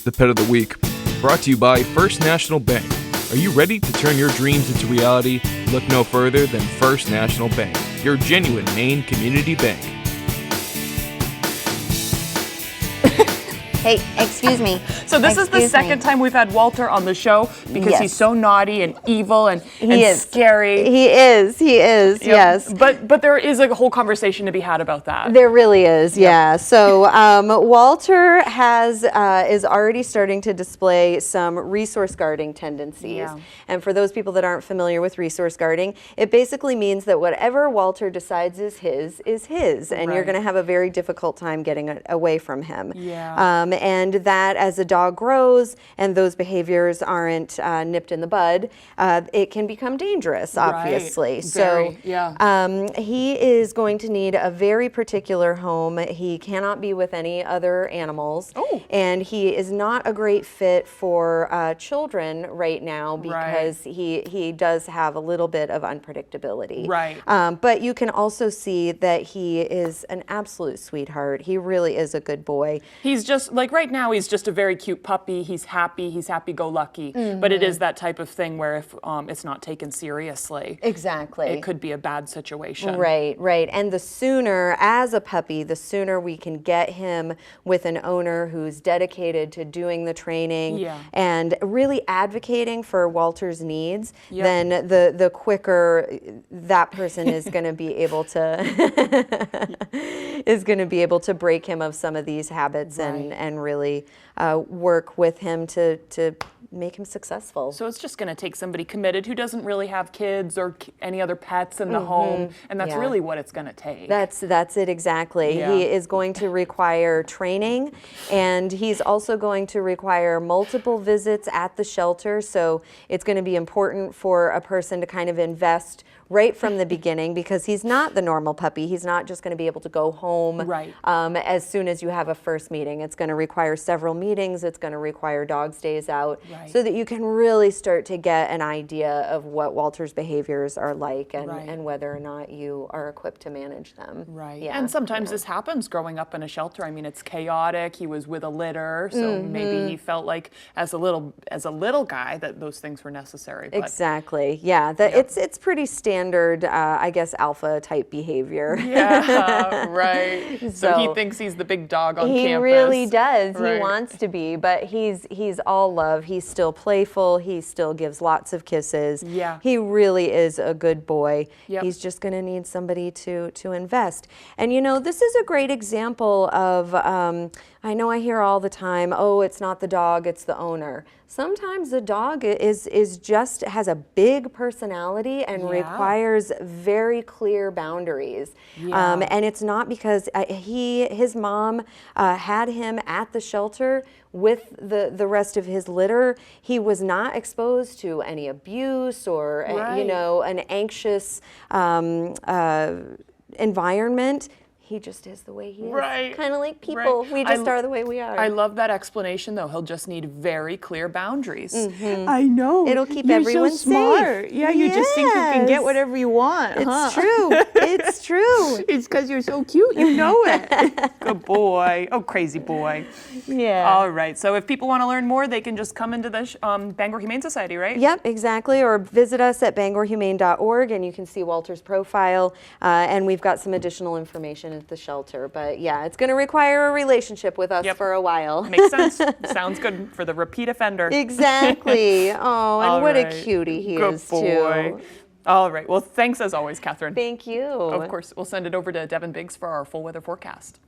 the Pet of the Week, brought to you by First National Bank. Are you ready to turn your dreams into reality? Look no further than First National Bank, your genuine Maine community bank. Hey, excuse me. So this is the second time we've had Walter on the show because he's so naughty and evil and scary. He is, Yep. yes. But there is a whole conversation to be had about that. There really is, yeah. So Walter is already starting to display some resource guarding tendencies. Yeah. And for those people that aren't familiar with resource guarding, it basically means that whatever Walter decides is his, and you're going to have a very difficult time getting away from him. Yeah. And that as a dog grows and those behaviors aren't nipped in the bud, it can become dangerous, obviously. He is going to need a very particular home. He cannot be with any other animals. Oh. And he is not a great fit for children right now because he does have a little bit of unpredictability. Right. But you can also see that he is an absolute sweetheart. He really is a good boy. He's just, like right now, he's just a very cute puppy. He's happy-go-lucky. Mm-hmm. But it is that type of thing where if it's not taken seriously, Exactly. it could be a bad situation. Right. And the sooner, as a puppy, the sooner we can get him with an owner who's dedicated to doing the training and really advocating for Walter's needs, then the quicker that person is going to be able to break him of some of these habits and really work with him to make him successful. So it's just going to take somebody committed who doesn't really have kids or any other pets in the home, and that's really what it's going to take. That's it exactly. Yeah. He is going to require training, and he's also going to require multiple visits at the shelter. So it's going to be important for a person to kind of invest right from the beginning, because he's not the normal puppy. He's not just going to be able to go home as soon as you have a first meeting. It's going to require several meetings. It's going to require dog stays out so that you can really start to get an idea of what Walter's behaviors are like and whether or not you are equipped to manage them. Right. Yeah. And sometimes this happens growing up in a shelter. I mean, it's chaotic. He was with a litter, so maybe he felt like as a little guy that those things were necessary. But exactly. Yeah. It's pretty standard, I guess, alpha type behavior. Yeah, right. So he thinks he's the big dog on campus. He really does. Right. He wants to be, but he's all love. He's still playful. He still gives lots of kisses. Yeah. He really is a good boy. Yep. He's just going to need somebody to invest. And this is a great example of, I know I hear all the time, oh, it's not the dog, it's the owner. Sometimes the dog has a big personality and requires very clear boundaries. Yeah. And it's not because his mom had him at the shelter with the rest of his litter. He was not exposed to any abuse or an anxious environment. He just is the way he is. Right. Kind of like people. We just are the way we are. I love that explanation, though. He'll just need very clear boundaries. I know. It'll keep You're everyone so smart. safe. Yeah, you just think you can get whatever you want. It's true. It's true. It's because you're so cute. You know it. Good boy. Oh, crazy boy. Yeah. All right. So if people want to learn more, they can just come into the Bangor Humane Society, right? Yep, exactly. Or visit us at bangorhumane.org, and you can see Walter's profile. And we've got some additional information at the shelter. But yeah, it's going to require a relationship with us for a while. Makes sense. Sounds good for the repeat offender. Exactly. Oh, and All what right. a cutie he Good is, boy. too. All right. Well, thanks as always, Catherine. Thank you. Of course, we'll send it over to Devin Biggs for our full weather forecast.